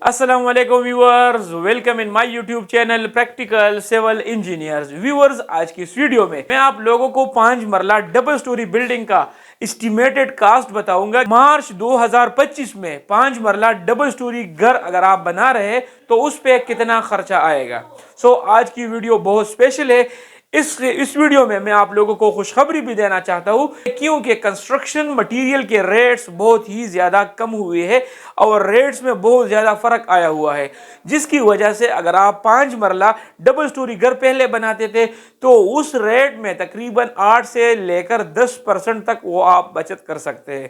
अस्सलाम वालेकुम viewers, welcome in my YouTube channel practical civil engineers. Viewers, आज की इस वीडियो में मैं आप लोगों को 5 मरला डबल स्टोरी बिल्डिंग का एस्टिमेटेड कास्ट बताऊंगा। मार्च 2025 में 5 मरला डबल स्टोरी घर अगर आप बना रहे हैं तो उस पे कितना खर्चा आएगा। आज की वीडियो बहुत स्पेशल है। इस वीडियो में मैं आप लोगों को खुशखबरी भी देना चाहता हूं क्योंकि कंस्ट्रक्शन मटेरियल के रेट्स बहुत ही ज्यादा कम हुए हैं और रेट्स में बहुत ज्यादा फर्क आया हुआ है, जिसकी वजह से अगर आप 5 मरला डबल स्टोरी घर पहले बनाते थे तो उस रेट में तकरीबन 8 से लेकर 10% तक वो आप बचत कर सकते हैं।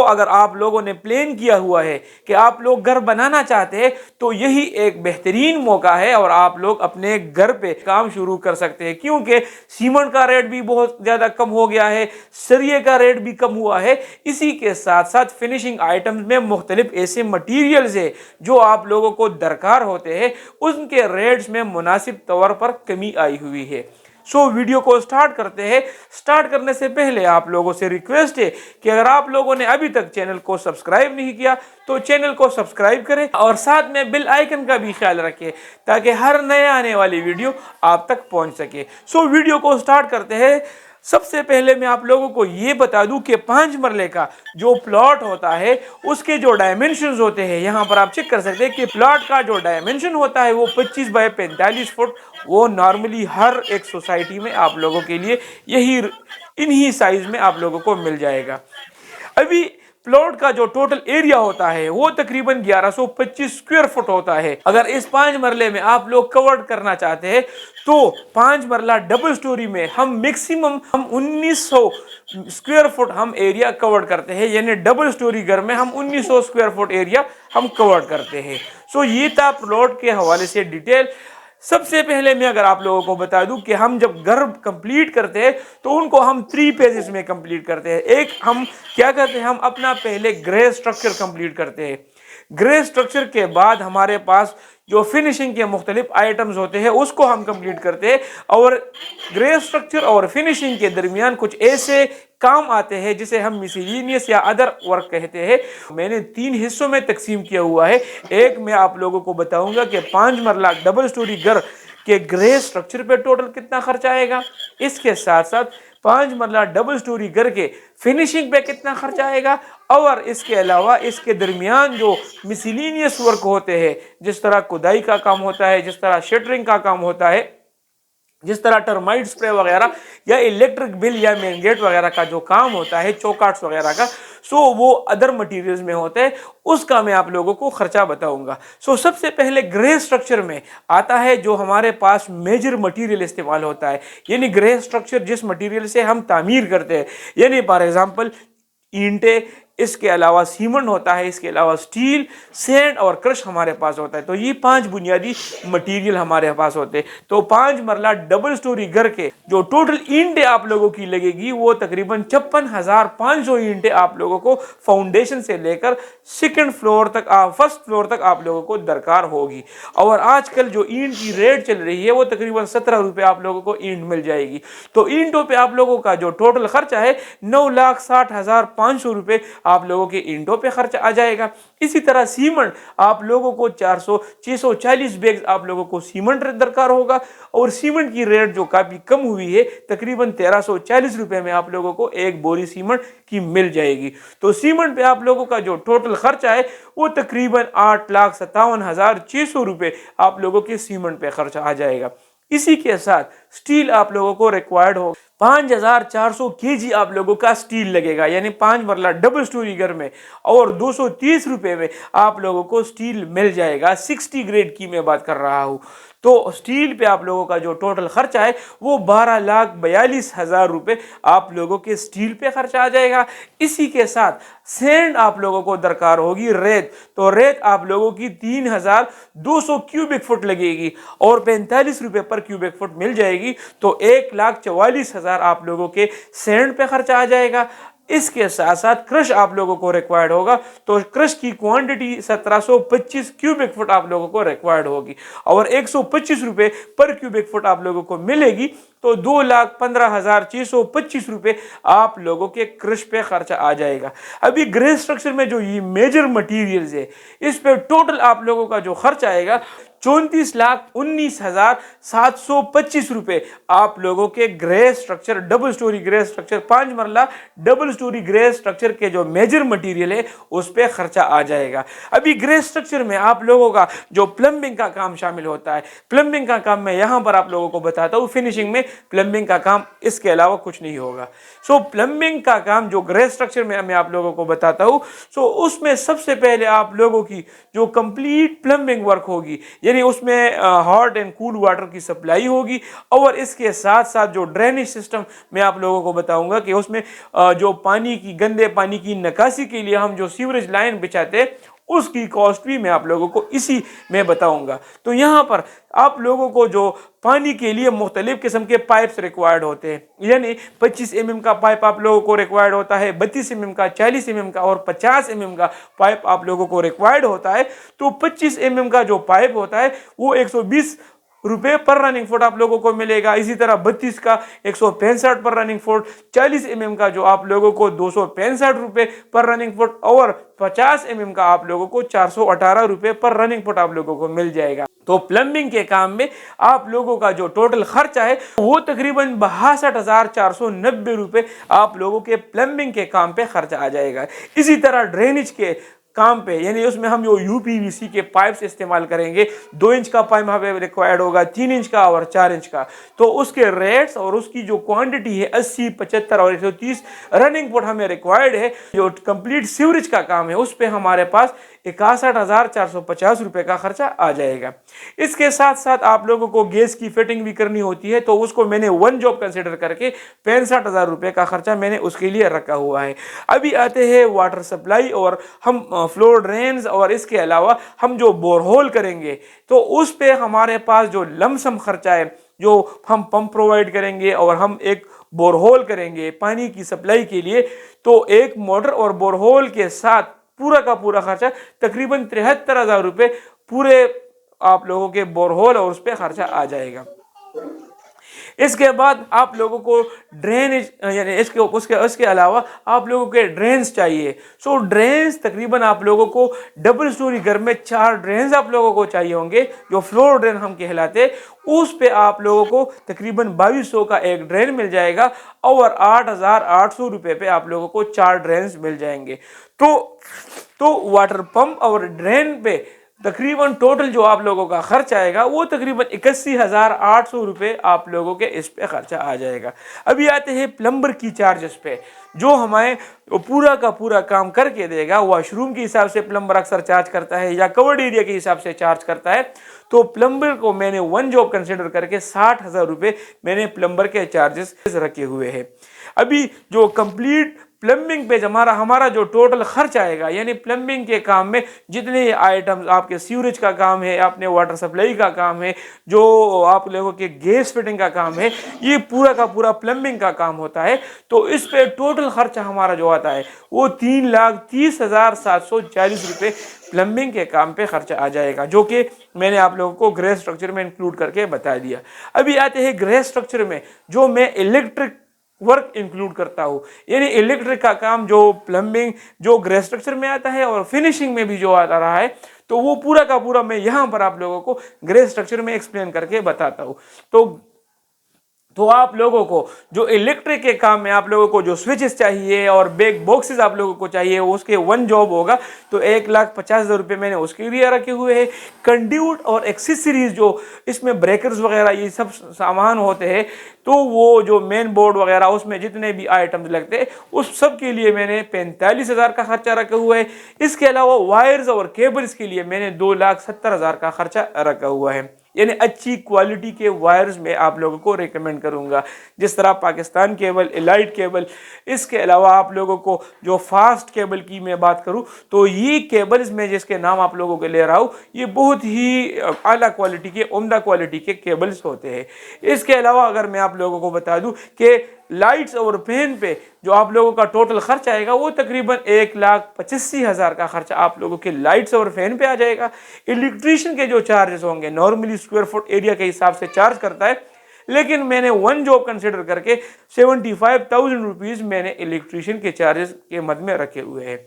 अगर आप लोगों ने प्लान किया हुआ है कि आप लोग घर बनाना चाहते हैं तो यही एक बेहतरीन मौका है और आप लोग अपने घर पे काम शुरू कर सकते हैं, क्योंकि सीमेंट का रेट भी बहुत ज्यादा कम हो गया है, सरिये का रेट भी कम हुआ है। इसी के साथ साथ फिनिशिंग आइटम्स में मुख्तलिफ ऐसे मटीरियल्स है जो आप लोगों को दरकार होते हैं, उनके रेट्स में मुनासिब तौर पर कमी आई हुई है। वीडियो को स्टार्ट करते हैं। स्टार्ट करने से पहले आप लोगों से रिक्वेस्ट है कि अगर आप लोगों ने अभी तक चैनल को सब्सक्राइब नहीं किया तो चैनल को सब्सक्राइब करें और साथ में बेल आइकन का भी ख्याल रखें ताकि हर नए आने वाली वीडियो आप तक पहुंच सके। वीडियो को स्टार्ट करते हैं। सबसे पहले मैं आप लोगों को ये बता दूं कि 5 मरले का जो प्लॉट होता है उसके जो डायमेंशंस होते हैं, यहाँ पर आप चेक कर सकते हैं कि प्लॉट का जो डायमेंशन होता है वो 25 बाय 45 फुट, वो नॉर्मली हर एक सोसाइटी में आप लोगों के लिए इन्हीं साइज में आप लोगों को मिल जाएगा। अभी प्लॉट का जो टोटल एरिया होता है वो तकरीबन 1125 स्क्वायर फुट होता है। अगर इस 5 मरले में आप लोग कवर करना चाहते हैं तो 5 मरला डबल स्टोरी में हम मैक्सिमम 1900 स्क्वायर फुट हम एरिया कवर करते हैं, यानी डबल स्टोरी घर में हम 1900 स्क्वायर फुट एरिया हम कवर करते हैं। ये था प्लॉट के हवाले से डिटेल। सबसे पहले मैं अगर आप लोगों को बता दूं कि हम जब घर कंप्लीट करते हैं तो उनको हम 3 फेजेस में कंप्लीट करते हैं। एक हम क्या करते हैं, हम अपना पहले ग्रे स्ट्रक्चर कंप्लीट करते हैं। ग्रे स्ट्रक्चर के बाद हमारे पास जो फिनिशिंग के मुख्तलिफ आइटम्स होते हैं उसको हम कंप्लीट करते हैं, और ग्रे स्ट्रक्चर और फिनिशिंग के दरमियान कुछ ऐसे काम आते हैं जिसे हम मिसलेनियस या अदर वर्क कहते हैं। मैंने 3 हिस्सों में तकसीम किया हुआ है। एक मैं आप लोगों को बताऊंगा कि 5 मरला डबल स्टोरी घर के ग्रे स्ट्रक्चर पे टोटल कितना खर्चा आएगा, इसके साथ साथ 5 मरला डबल स्टोरी घर के फिनिशिंग पे कितना खर्चा आएगा, और इसके अलावा इसके दरमियान जो मिसलेनियस वर्क होते हैं, जिस तरह खुदाई का काम होता है, जिस तरह शटरिंग का काम होता है, जिस तरह टर्माइट स्प्रे वगैरह या इलेक्ट्रिक बिल या मेन गेट वगैरह का जो काम होता है, चौकाट्स वगैरह का, वो अदर मटेरियल्स में होते हैं, उसका मैं आप लोगों को खर्चा बताऊंगा। सबसे पहले ग्रे स्ट्रक्चर में आता है जो हमारे पास मेजर मटेरियल इस्तेमाल होता है, यानी ग्रे स्ट्रक्चर जिस मटेरियल से हम तामीर करते हैं, यानी फॉर एग्जांपल ईंटें, इसके अलावा सीमेंट होता है, इसके अलावा स्टील, सैंड और क्रश हमारे पास होता है। ये 5 बुनियादी मटेरियल हमारे पास होते हैं। 5 मरला डबल स्टोरी घर के जो टोटल ईंटें आप लोगों की लगेगी वो तकरीबन 56,500 ईंटें आप लोगों को फाउंडेशन से लेकर सेकंड फ्लोर तक, फर्स्ट फ्लोर तक आप लोगों को दरकार होगी। और आजकल जो ईंट की रेट चल रही है वो तकरीबन 17 रुपए आप लोगों को ईंट मिल जाएगी। ईंटों पे आप लोगों का जो टोटल खर्चा है 9,60,500 रुपए आप लोगों के ईंटों पे खर्च आ जाएगा। इसी तरह सीमेंट आप लोगों को 640 बैग आप लोगों को सीमेंट दरकार होगा, और सीमेंट की रेट जो काफी कम हुई है तकरीबन 1340 रुपए में आप लोगों को एक बोरी सीमेंट की मिल जाएगी। सीमेंट पे आप लोगों का जो टोटल खर्चा है वो तकरीबन 8,57,600 रुपए आप लोगों के सीमेंट पे खर्चा आ जाएगा। इसी के साथ स्टील आप लोगों को रिक्वायर्ड हो 5,400 केजी आप लोगों का स्टील लगेगा, यानी 5 मरला डबल स्टोरी घर में, और 230 रुपए में आप लोगों को स्टील मिल जाएगा। 60 ग्रेड की मैं बात कर रहा हूँ। स्टील पे आप लोगों का जो टोटल खर्चा है वो 12,42,000 रुपए आप लोगों के स्टील पे खर्चा आ जाएगा। इसी के साथ सैंड आप लोगों को दरकार होगी, रेत। रेत आप लोगों की 3,200 क्यूबिक फुट लगेगी और 45 रुपए पर क्यूबिक फुट मिल जाएगी। 1,44,000 आप लोगों के सैंड पे खर्चा आ जाएगा। इसके साथ साथ क्रश आप लोगों को रिक्वायर्ड होगा, तो क्रश की क्वांटिटी 1725 क्यूबिक फुट आप लोगों को रिक्वायर्ड होगी और 125 रुपए पर क्यूबिक फुट आप लोगों को मिलेगी। तो 2,15,625 रुपए आप लोगों के क्रश पे खर्चा आ जाएगा। अभी ग्रे स्ट्रक्चर में जो ये मेजर मटेरियल्स है, इस पे टोटल आप लोगों का जो खर्च आएगा 34,19,725 रुपए आप लोगों के grey structure, double storey grey structure, 5 मरला डबल स्टोरी ग्रे स्ट्रक्चर के जो मेजर मटेरियल है उस पे खर्चा आ जाएगा। अभी ग्रे स्ट्रक्चर में आप लोगों का जो प्लम्बिंग का काम शामिल होता है, प्लम्बिंग का काम मैं यहां पर आप लोगों को बताता हूं। फिनिशिंग में प्लम्बिंग का काम, इसके अलावा कुछ नहीं होगा। सो प्लम्बिंग का काम जो ग्रे स्ट्रक्चर में मैं आप लोगों को बताता हूं, सो उसमें सबसे पहले आप लोगों की जो कंप्लीट प्लम्बिंग वर्क होगी, यानी उसमें हॉट एंड कूल वाटर की सप्लाई होगी और इसके साथ साथ जो ड्रेनेज सिस्टम मैं आप लोगों को बताऊंगा कि उसमें जो पानी की, गंदे पानी की निकासी के लिए हम जो सीवरेज लाइन बिछाते हैं उसकी कॉस्ट भी मैं आप लोगों को इसी में बताऊंगा। तो यहाँ पर आप लोगों को जो पानी के लिए मुख्तलिफ किस्म के पाइप्स रिक्वायर्ड होते हैं, यानी 25 mm का पाइप आप लोगों को रिक्वायर्ड होता है, 32 mm का, 40 mm का और 50 mm का पाइप आप लोगों को रिक्वायर्ड होता है। तो 25 mm का जो पाइप होता है वो 120 रुपए पर रनिंग फुट आप लोगों को मिलेगा। इसी तरह 32 का 165 पर रनिंग फुट, 40 mm का जो आप लोगों को 265 रुपए पर रनिंग फुट और 50 mm का आप लोगों को 418 रुपए पर रनिंग फुट आप लोगों को मिल जाएगा। तो प्लम्बिंग के काम में आप लोगों का जो टोटल खर्चा है वो तकरीबन 62,490 रुपए आप लोगों के प्लम्बिंग के काम पे खर्चा आ जाएगा। इसी तरह ड्रेनेज के काम पे, यानी उसमें हम जो यूपीवीसी के पाइप्स इस्तेमाल करेंगे, 2 इंच का पाइप हमें रिक्वायर्ड होगा, 3 इंच का और 4 इंच का, तो उसके रेट्स और उसकी जो क्वांटिटी है 80, 75 और 130 रनिंग फुट हमें रिक्वायर्ड है। जो कंप्लीट सीवरेज का काम है उस पे हमारे पास 61,450 रुपए का खर्चा आ जाएगा। इसके साथ साथ आप लोगों को गैस की फिटिंग भी करनी होती है, तो उसको मैंने वन जॉब कंसिडर करके 65,000 रुपए का खर्चा मैंने उसके लिए रखा हुआ है। अभी आते हैं वाटर सप्लाई और हम फ्लोर ड्रेन्स और इसके अलावा हम जो बोरहोल करेंगे तो उस पे हमारे पास जो लमसम खर्चा है, जो हम पंप प्रोवाइड करेंगे और हम एक बोरहोल करेंगे पानी की सप्लाई के लिए, तो एक मोटर और बोरहोल के साथ पूरा का पूरा खर्चा तकरीबन 73,000 रुपए पूरे आप लोगों के बोरहोल और उस पर खर्चा आ जाएगा। इसके बाद आप लोगों को ड्रेनेज, यानी उसके अलावा आप लोगों के ड्रेन्स चाहिए। सो ड्रेन्स तकरीबन आप लोगों को डबल स्टोरी घर में 4 ड्रेन्स आप लोगों को चाहिए होंगे, जो फ्लोर ड्रेन हम कहलाते, उस पे आप लोगों को तकरीबन 2200 का एक ड्रेन मिल जाएगा और 8,800 रुपए पे आप लोगों को 4 ड्रेन्स मिल जाएंगे। तो वाटर पंप और ड्रेन पे तकरीबन टोटल जो आप लोगों का खर्च आएगा वो तकरीबन 81,800 रुपए आप लोगों के इस पे खर्चा आ जाएगा। अभी आते हैं प्लम्बर की चार्जेस पे, जो हमें पूरा का पूरा काम करके देगा। वॉशरूम के हिसाब से प्लम्बर अक्सर चार्ज करता है या कवर्ड एरिया के हिसाब से चार्ज करता है। तो प्लम्बर को मैंने वन जॉब कंसिडर करके 60,000 रुपए मैंने प्लम्बर के चार्जेस रखे हुए हैं। अभी जो कंप्लीट प्लम्बिंग पे हमारा जो टोटल खर्च आएगा, यानी प्लम्बिंग के काम में जितने आइटम्स, आपके सीवरेज का काम है, अपने वाटर सप्लाई का काम है, जो आप लोगों के गैस फिटिंग का काम है, ये पूरा का पूरा प्लम्बिंग का काम होता है। तो इस पे टोटल खर्चा हमारा जो आता है वो 3,30,740 रुपये प्लम्बिंग के काम पे खर्चा आ जाएगा, जो कि मैंने आप लोगों को ग्रे स्ट्रक्चर में इंक्लूड करके बता दिया। अभी आते हैं ग्रे स्ट्रक्चर में जो मैं इलेक्ट्रिक वर्क इंक्लूड करता हूँ, यानी इलेक्ट्रिक का काम जो प्लम्बिंग जो ग्रे स्ट्रक्चर में आता है और फिनिशिंग में भी जो आता रहा है, तो वो पूरा का पूरा मैं यहाँ पर आप लोगों को ग्रे स्ट्रक्चर में एक्सप्लेन करके बताता हूँ। तो आप लोगों को जो इलेक्ट्रिक के काम में आप लोगों को जो स्विचेस चाहिए और बैक बॉक्सेस आप लोगों को चाहिए, उसके वन जॉब होगा तो 1,50,000 रुपये मैंने उसके लिए रखे हुए हैं। कंड्यूट और एक्सेसरीज जो इसमें ब्रेकर्स वगैरह ये सब सामान होते हैं, तो वो जो मेन बोर्ड वगैरह उसमें जितने भी आइटम्स लगते हैं उस सब के लिए मैंने 45,000 का खर्चा रखा हुआ है। इसके अलावा वायर्स और केबल्स के लिए मैंने 2,70,000 का खर्चा रखा हुआ है। यानी अच्छी क्वालिटी के वायर्स में आप लोगों को रेकमेंड करूंगा, जिस तरह पाकिस्तान केबल, एलाइट केबल। इसके अलावा आप लोगों को जो फास्ट केबल की मैं बात करूं तो ये केबल्स में जिसके नाम आप लोगों के ले रहा हूं, ये बहुत ही आला क्वालिटी के, उम्दा क्वालिटी के केबल्स होते हैं। इसके अलावा अगर मैं आप लोगों को बता दूं कि लाइट्स और फैन पे जो आप लोगों का टोटल खर्च आएगा वो तकरीबन 1,85,000 का खर्चा आप लोगों के लाइट्स और फैन पे आ जाएगा। इलेक्ट्रीशियन के जो चार्जेस होंगे, नॉर्मली स्क्वायर फुट एरिया के हिसाब से चार्ज करता है, लेकिन मैंने वन जॉब कंसिडर करके 75,000 रुपीज़ मैंने इलेक्ट्रीशियन के चार्जेस के मद में रखे हुए हैं।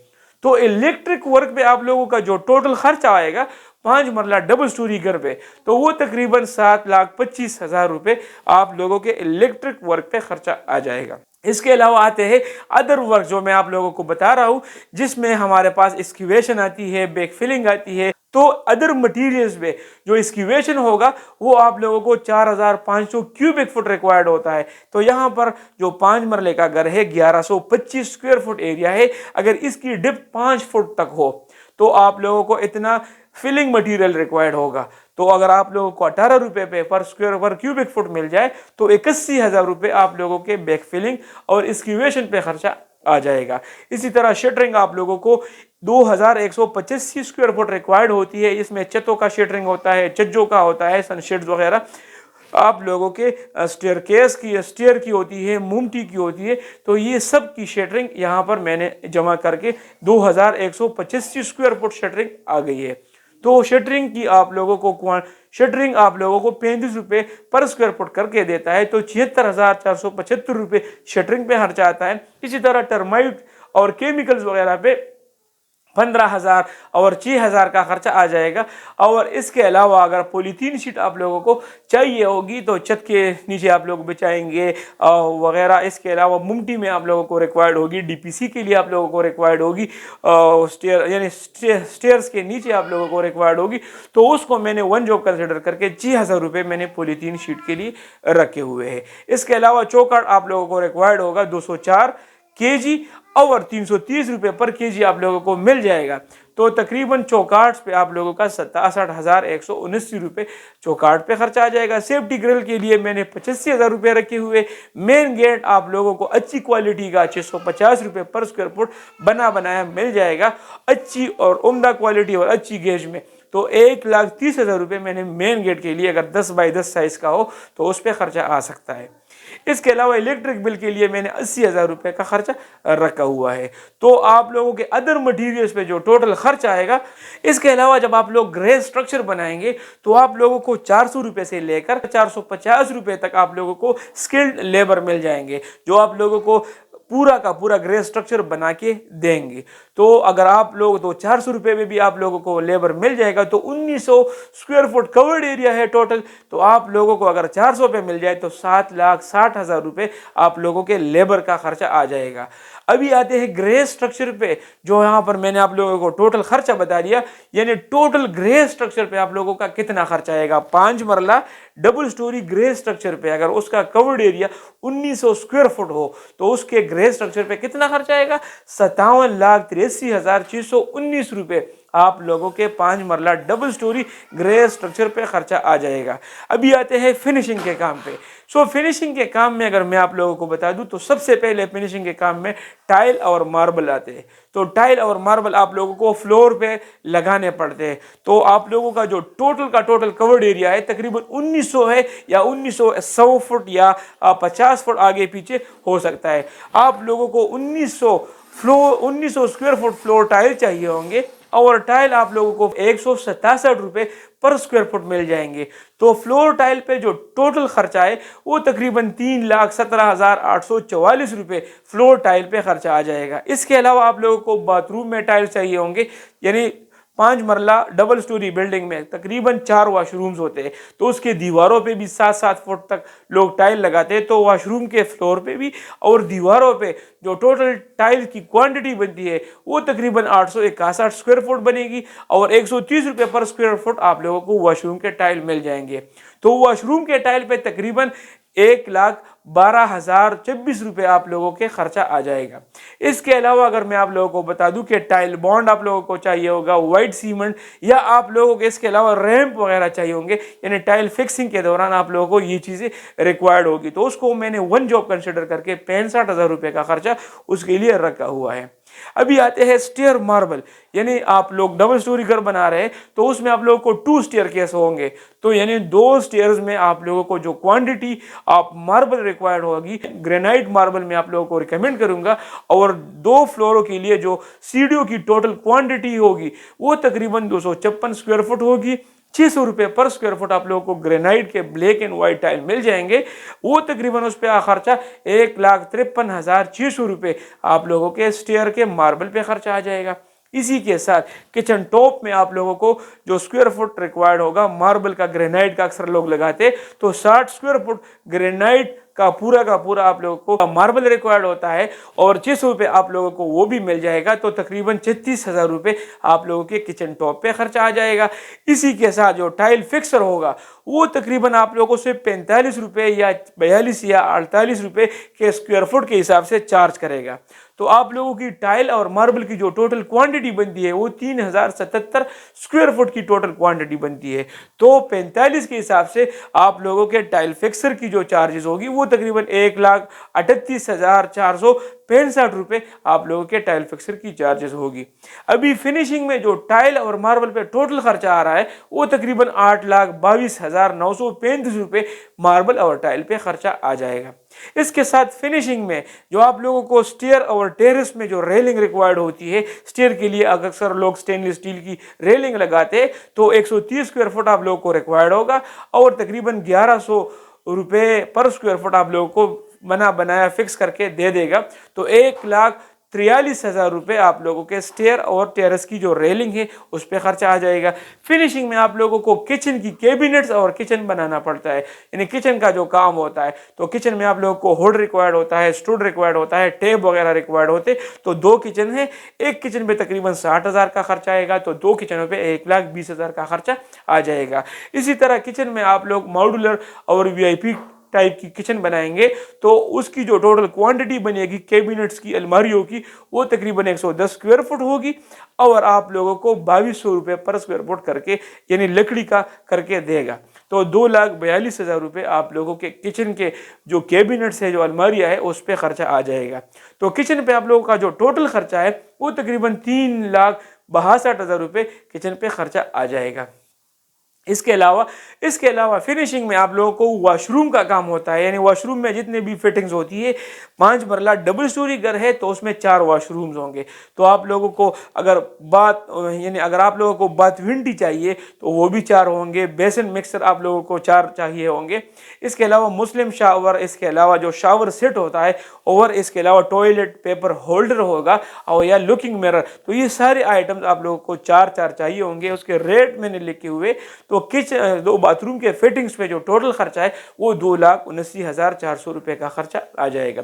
तो इलेक्ट्रिक वर्क पे आप लोगों का जो टोटल खर्चा आएगा 5 मरला डबल स्टोरी घर पे, तो वो तकरीबन 7,25,000 रुपये आप लोगों के इलेक्ट्रिक वर्क पे खर्चा आ जाएगा। इसके अलावा आते हैं अदर वर्क जो मैं आप लोगों को बता रहा हूँ, जिसमें हमारे पास एक्सक्यूवेशन आती है, बैक फिलिंग आती है। तो अदर मटेरियल्स में जो एक्सक्यूवेशन होगा वो आप लोगों को 4,500 क्यूबिक फुट रिक्वायर्ड होता है। तो यहाँ पर जो 5 मरले का घर है, 1125 स्क्वायर फुट एरिया है, अगर इसकी डिप 5 फुट तक हो तो आप लोगों को इतना फिलिंग मटेरियल रिक्वायर्ड होगा। तो अगर आप लोगों को 18 रुपये पे पर स्क्वायर पर क्यूबिक फुट मिल जाए तो 81,000 रुपये आप लोगों के बैक फिलिंग और एक्सक्यूवेशन पे खर्चा आ जाएगा। इसी तरह शटरिंग आप लोगों को 2,185 स्क्वायर फुट रिक्वायर्ड होती है। इसमें छतों का शटरिंग होता है, छज्जों का होता है, सनशेड्स वगैरह आप लोगों के स्टेयर की होती है, मुमटी की होती है। तो ये सब की शटरिंग यहाँ पर मैंने जमा करके 2,185 स्क्वायर फुट शटरिंग आ गई है। तो शटरिंग आप लोगों को 35 रुपये पर स्क्वायर फुट करके देता है, तो 76,475 रुपये शटरिंग पे खर्चा आता है। इसी तरह टर्माइट और केमिकल्स वगैरह पे 15,000 और 6,000 का खर्चा आ जाएगा। और इसके अलावा अगर पॉलीथीन शीट आप लोगों को चाहिए होगी तो छत के नीचे आप लोग बिछाएंगे वगैरह। इसके अलावा मुमटी में आप लोगों को रिक्वायर्ड होगी, डीपीसी के लिए आप लोगों को रिक्वायर्ड होगी, स्टेयर्स के नीचे आप लोगों को रिक्वायर्ड होगी। तो उसको मैंने वन जॉब कंसिडर करके 6,000 रुपये मैंने पॉलीथीन शीट के लिए रखे हुए हैं। इसके अलावा चौकाट आप लोगों को रिक्वायर्ड होगा 204 kg और 330 रुपये पर kg आप लोगों को मिल जाएगा। तो तकरीबन चौकाट पे आप लोगों का 67,179 रुपये चौकाट पे खर्चा आ जाएगा। सेफ्टी ग्रिल के लिए मैंने 85,000 रुपये रखे हुए। मेन गेट आप लोगों को अच्छी क्वालिटी का 650 रुपये पर स्क्वायर फुट बना बनाया मिल जाएगा, अच्छी और उम्दा क्वालिटी और अच्छी गेज में। तो 1,30,000 रुपये मैंने मेन गेट के लिए, अगर 10 बाई 10 साइज का हो तो उस पर खर्चा आ सकता है। इसके अलावा इलेक्ट्रिक बिल के लिए मैंने 80,000 रुपये का खर्चा रखा हुआ है। तो आप लोगों के अदर मटेरियल्स पे जो टोटल खर्च आएगा, इसके अलावा जब आप लोग ग्रे स्ट्रक्चर बनाएंगे तो आप लोगों को 400 रुपये से लेकर 450 रुपये तक आप लोगों को स्किल्ड लेबर मिल जाएंगे, जो आप लोगों को पूरा का पूरा ग्रे स्ट्रक्चर बना के देंगे। तो अगर आप लोग तो 400 रुपये में भी आप लोगों को लेबर मिल जाएगा। तो 1900 स्क्वायर फुट कवर्ड एरिया है टोटल। तो आप लोगों को अगर 400 पे मिल जाए तो 7,60,000 रुपये आप लोगों के लेबर का खर्चा आ जाएगा। अभी आते हैं ग्रे स्ट्रक्चर पे, जो यहाँ पर मैंने आप लोगों को टोटल खर्चा बता दिया, यानी टोटल ग्रे स्ट्रक्चर पे आप लोगों का कितना खर्चा आएगा। 5 मरला डबल स्टोरी ग्रे स्ट्रक्चर पे अगर उसका कवर्ड एरिया 1900 स्क्वायर फुट हो तो उसके ग्रे स्ट्रक्चर पे कितना खर्चा आएगा। 57,83,619 रुपये आप लोगों के 5 मरला डबल स्टोरी ग्रे स्ट्रक्चर पे खर्चा आ जाएगा। अभी आते हैं फिनिशिंग के काम पे। फिनिशिंग के काम में अगर मैं आप लोगों को बता दूं तो सबसे पहले फिनिशिंग के काम में टाइल और मार्बल आते हैं। तो टाइल और मार्बल आप लोगों को फ्लोर पे लगाने पड़ते हैं। तो आप लोगों का जो टोटल कवर्ड एरिया है तकरीबन 1900 है, या 1900 फुट या 50 फुट आगे पीछे हो सकता है। आप लोगों को 1900 स्क्वायर फुट फ्लोर टाइल चाहिए होंगे, और टाइल आप लोगों को 167 रुपये पर स्क्वायर फुट मिल जाएंगे। तो फ्लोर टाइल पे जो टोटल खर्चा है वो तकरीबन 3,17,844 रुपये फ्लोर टाइल पे खर्चा आ जाएगा। इसके अलावा आप लोगों को बाथरूम में टाइल चाहिए होंगे, यानी 5 मरला डबल स्टोरी बिल्डिंग में तकरीबन 4 वॉशरूम्स होते हैं। तो उसके दीवारों पे भी 7-7 फुट तक लोग टाइल लगाते हैं। तो वॉशरूम के फ्लोर पे भी और दीवारों पे जो टोटल टाइल की क्वांटिटी बनती है वो तकरीबन 861 स्क्वायर फुट बनेगी, और 130 रुपये पर स्क्वायर फुट आप लोगों को वॉशरूम के टाइल मिल जाएंगे। तो वॉशरूम के टाइल पे तकरीबन 1,12,026 रुपये आप लोगों के खर्चा आ जाएगा। इसके अलावा अगर मैं आप लोगों को बता दूं कि टाइल बॉन्ड आप लोगों को चाहिए होगा, वाइट सीमेंट, या आप लोगों को इसके अलावा रैंप वगैरह चाहिए होंगे, यानी टाइल फिक्सिंग के दौरान आप लोगों को ये चीज़ें रिक्वायर्ड होगी। तो उसको मैंने वन जॉब कंसिडर करके 65,000 रुपये का खर्चा उसके लिए रखा हुआ है। अभी आते हैं स्टेयर मार्बल, यानी आप लोग डबल स्टोरी घर बना रहे हैं तो उसमें आप लोगों को 2 स्टेयर केस होंगे, तो यानी 2 स्टेयर्स में आप लोगों को जो क्वांटिटी आप मार्बल रिक्वायर्ड होगी, ग्रेनाइट मार्बल में आप लोगों को रिकमेंड करूंगा। और 2 फ्लोरों के लिए जो सीढ़ियों की टोटल क्वांटिटी होगी वो तकरीबन 256 स्क्वायर फुट होगी। 600 रुपये पर स्क्वायर फुट आप लोगों को ग्रेनाइट के ब्लैक एंड व्हाइट टाइल मिल जाएंगे। वो तकरीबन उस पर खर्चा 1,53,600 रुपये आप लोगों के स्टेयर के मार्बल पे खर्चा आ जाएगा। इसी के साथ किचन टॉप में आप लोगों को जो स्क्वायर फुट रिक्वायर्ड होगा मार्बल का, ग्रेनाइट का अक्सर लोग लगाते, तो 60 स्क्वायर फुट ग्रेनाइट का पूरा आप लोगों को मार्बल रिक्वायर्ड होता है और 600 रुपये आप लोगों को वो भी मिल जाएगा। तो तकरीबन 36,000 रुपये आप लोगों के किचन टॉप पे खर्चा आ जाएगा। इसी के साथ जो टाइल फिक्सर होगा वो तकरीबन आप लोगों से 45 रुपये या 42 या 48 रुपये के स्क्वायर फुट के हिसाब से चार्ज करेगा। तो आप लोगों की टाइल और मार्बल की जो टोटल क्वांटिटी बनती है वो 3077 स्क्वायर फुट की टोटल क्वांटिटी बनती है। तो 45 के हिसाब से आप लोगों के टाइल फिक्सर की जो चार्जेस होगी वो तकरीबन 1,38,465 रुपये आप लोगों के टाइल फिक्सर की चार्जेस होगी। अभी फिनिशिंग में जो टाइल और मार्बल पे टोटल खर्चा आ रहा है वो तकरीबन 8,22,935 रुपये मार्बल और टाइल पे खर्चा आ जाएगा। इसके साथ फिनिशिंग में जो आप लोगों को स्टेयर और टेरेस में जो रेलिंग रिक्वायर्ड होती है, स्टेयर के लिए अक्सर लोग स्टेनलेस स्टील की रेलिंग लगाते हैं, तो 130 स्क्वायर फुट आप लोगों को रिक्वायर्ड होगा और तकरीबन 1100 रुपये पर स्क्वायर फुट आप लोगों को बनाया फिक्स करके दे देगा। तो 1,43,000 रुपये आप लोगों के स्टेयर और टेरेस की जो रेलिंग है उस पर खर्चा आ जाएगा। फिनिशिंग में आप लोगों को किचन की कैबिनेट्स और किचन बनाना पड़ता है, यानी किचन का जो काम होता है, तो किचन में आप लोगों को हुड रिक्वायर्ड होता है, स्टूड रिक्वायर्ड होता है, टेप वगैरह रिक्वायर्ड होते। तो 2 किचन है, एक किचन पे तकरीबन 60,000 का खर्चा आएगा, तो 2 किचनों पे 1,20,000 का खर्चा आ जाएगा। इसी तरह किचन में आप लोग मॉड्यूलर और VIP टाइप की किचन बनाएंगे तो उसकी जो टोटल क्वांटिटी बनेगी कैबिनेट्स की, अलमारियों की, वो तकरीबन 110 स्क्वायर फुट होगी और आप लोगों को 2,200 रुपये पर स्क्वायर फुट करके यानी लकड़ी का करके देगा। तो 2,42,000 रुपये आप लोगों के किचन के जो कैबिनेट्स है, जो अलमारियाँ है, उस पर खर्चा आ जाएगा। तो किचन पे आप लोगों का जो टोटल खर्चा है वो तकरीबन 3,62,000 रुपये किचन पे खर्चा आ जाएगा। इसके अलावा फिनिशिंग में आप लोगों को वॉशरूम का काम होता है, यानी वॉशरूम में जितने भी फिटिंग्स होती है, 5 मरला डबल स्टोरी घर है तो उसमें 4 वॉशरूम्स होंगे। तो आप लोगों को अगर आप लोगों को बाथविंडी चाहिए तो वो भी 4 होंगे। बेसन मिक्सर आप लोगों को 4 चाहिए होंगे। इसके अलावा मुस्लिम शावर, इसके अलावा जो शावर सेट होता है और इसके अलावा टॉयलेट पेपर होल्डर होगा और या लुकिंग मिरर, तो ये सारे आइटम्स आप लोगों को 4 चाहिए होंगे। उसके रेट मैंने लिखे हुए, तो किचन 2 बाथरूम के फिटिंग्स पे जो टोटल खर्चा है वो 2,79,400 रुपये का खर्चा आ जाएगा।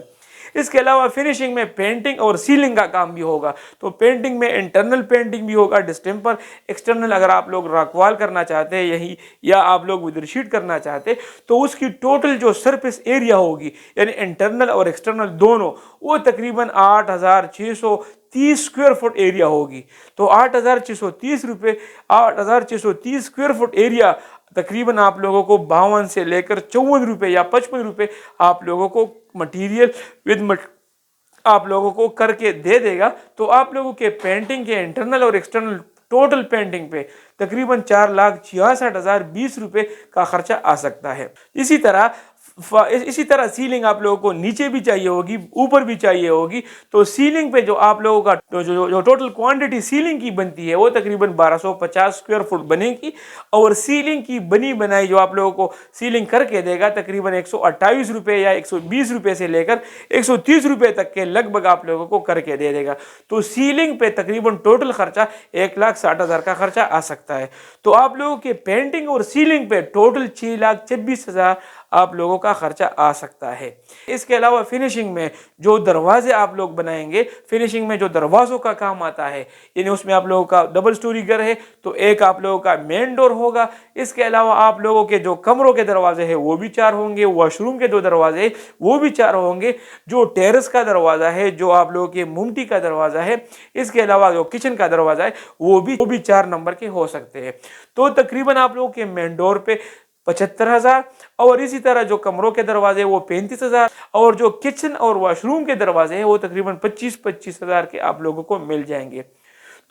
इसके अलावा फिनिशिंग में पेंटिंग और सीलिंग का काम भी होगा। तो पेंटिंग में इंटरनल पेंटिंग भी होगा, डिस्टेम्पर, एक्सटर्नल अगर आप लोग रॉकवॉल करना चाहते हैं यही, या आप लोग विदरशीट करना चाहते तो उसकी टोटल जो सरफेस एरिया होगी यानी इंटरनल और एक्सटर्नल दोनों, वो तकरीबन 8,630 स्क्वायर फुट एरिया होगी। तो 8,630 स्क्वायर फुट एरिया तकरीबन आप लोगों को 52 से लेकर 54 रुपये या 55 रुपये आप लोगों को मटीरियल आप लोगों को करके दे देगा। तो आप लोगों के पेंटिंग के इंटरनल और एक्सटर्नल टोटल पेंटिंग पे तकरीबन 4,66,020 रुपये का खर्चा आ सकता है। इसी तरह सीलिंग आप लोगों को नीचे भी चाहिए होगी, ऊपर भी चाहिए होगी। तो सीलिंग पे जो आप लोगों का जो टोटल क्वांटिटी सीलिंग की बनती है वो तकरीबन 1,250 स्क्वायर फुट बनेगी और सीलिंग की बनी बनाई जो आप लोगों को सीलिंग करके देगा तकरीबन 128 रुपये या 120 रुपये से लेकर 130 रुपये तक के लगभग आप लोगों को करके दे देगा। तो सीलिंग पे तकरीबन टोटल खर्चा 1,60,000 का खर्चा आ सकता है। तो आप लोगों के पेंटिंग और सीलिंग पे टोटल 6,26,000 आप लोगों का खर्चा आ सकता है। इसके अलावा फिनिशिंग में जो दरवाजे आप लोग बनाएंगे, फिनिशिंग में जो दरवाज़ों का काम आता है, यानी उसमें आप लोगों का डबल स्टोरी घर है तो एक आप लोगों का मेन डोर होगा। इसके अलावा आप लोगों के जो कमरों के दरवाजे हैं वो भी 4 होंगे, वॉशरूम के 2 दरवाजे हैं वो भी 4 होंगे, जो टेरेस का दरवाज़ा है, जो आप लोगों के मुमटी का दरवाज़ा है, इसके अलावा जो किचन का दरवाज़ा है वो भी 4 नंबर के हो सकते हैं। तो तकरीबन आप लोगों के मेन डोर पे 75,000, और इसी तरह जो कमरों के दरवाजे वो 35,000, और जो किचन और वॉशरूम के दरवाजे हैं वो तकरीबन 25,000 के आप लोगों को मिल जाएंगे।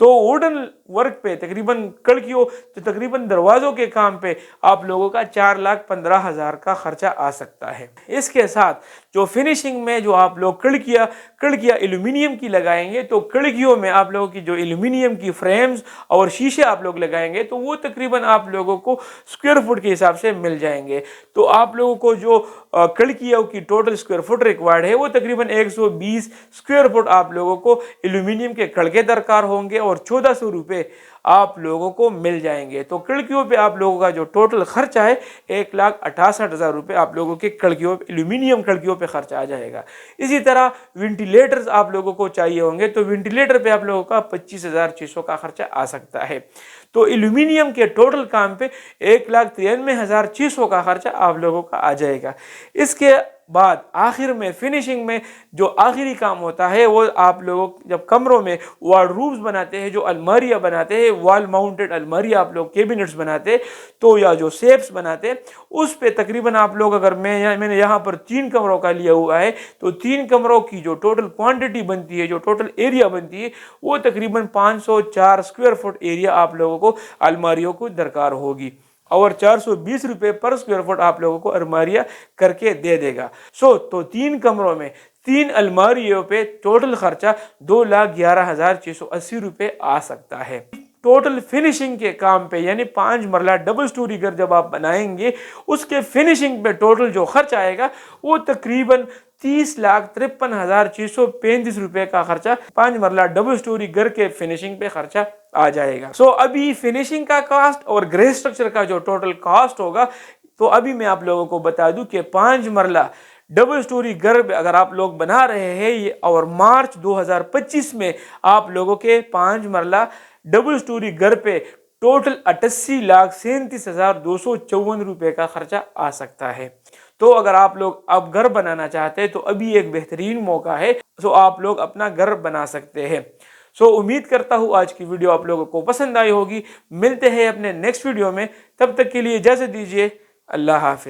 तो वुडन वर्क पे तकरीबन कड़कियों तो तकरीबन दरवाजों के काम पे आप लोगों का 4,15,000 का खर्चा आ सकता है। इसके साथ जो फिनिशिंग में जो आप लोग कड़कियाँ एल्यूमिनियम की लगाएंगे, तो कड़कियों में आप लोगों की जो एल्यूमिनियम की फ्रेम्स और शीशे आप लोग लगाएंगे तो वो तकरीबन आप लोगों को स्क्वायर फुट के हिसाब से मिल जाएंगे। तो आप लोगों को जो कड़कियों की टोटल स्क्वायर फुट रिक्वायर्ड है वो तकरीबन 120 स्क्वायर फुट आप लोगों को एल्यूमिनियम के कड़के दरकार होंगे और 1,400 रुपये आप लोगों को मिल जाएंगे। तो कड़कियों पे आप लोगों का जो टोटल खर्चा है 1,68,000 रुपये आप लोगों के कड़कियों एल्यूमिनियम कड़कियों पे खर्चा आ जाएगा। इसी तरह वेंटिलेटर्स आप लोगों को चाहिए होंगे, तो वेंटिलेटर पे आप लोगों का 25,600 का खर्चा आ सकता है। तो एल्यूमिनियम के टोटल काम पे 1,93,600 का खर्चा आप लोगों का आ जाएगा। इसके बाद आखिर में फिनिशिंग में जो आखिरी काम होता है वो आप लोग जब कमरों में वार्डरूब्स बनाते हैं, जो अलमारियाँ बनाते हैं, वॉल माउंटेड अलमारियाँ आप लोग कैबिनेट्स बनाते हैं, तो या जो सेफ्स बनाते हैं, उस पे तकरीबन आप लोग अगर मैंने यहाँ पर 3 कमरों का लिया हुआ है, तो 3 कमरों की जो टोटल क्वांटिटी बनती है, जो टोटल एरिया बनती है, वो तकरीबन 504 स्क्वायर फुट एरिया आप लोगों को अलमारियों को दरकार होगी, और 420 रुपये पर स्क्वायर फुट आप लोगों को अलमारियाँ करके दे देगा। तो 3 कमरों में 3 अलमारियों पे टोटल खर्चा 2,11,680 रुपये आ सकता है। टोटल फिनिशिंग के काम पे यानी 5 मरला डबल स्टोरी घर जब आप बनाएंगे, उसके फिनिशिंग पे टोटल जो खर्च आएगा वो तकरीबन 30,53,635 रुपये का खर्चा 5 मरला डबल स्टोरी घर के फिनिशिंग पे खर्चा आ जाएगा। अभी फिनिशिंग का कॉस्ट और ग्रे स्ट्रक्चर का जो टोटल कॉस्ट होगा, तो अभी मैं आप लोगों को बता दूं कि 5 मरला डबल स्टोरी घर अगर आप लोग बना रहे हैं और मार्च 2025 में आप लोगों के 5 मरला डबल स्टोरी घर पे टोटल 88,37,254 रुपये का खर्चा आ सकता है। तो अगर आप लोग अब घर बनाना चाहते हैं तो अभी एक बेहतरीन मौका है, आप लोग अपना घर बना सकते हैं। उम्मीद करता हूँ आज की वीडियो आप लोगों को पसंद आई होगी। मिलते हैं अपने नेक्स्ट वीडियो में, तब तक के लिए इजाज़त दीजिए। अल्लाह हाफिज़।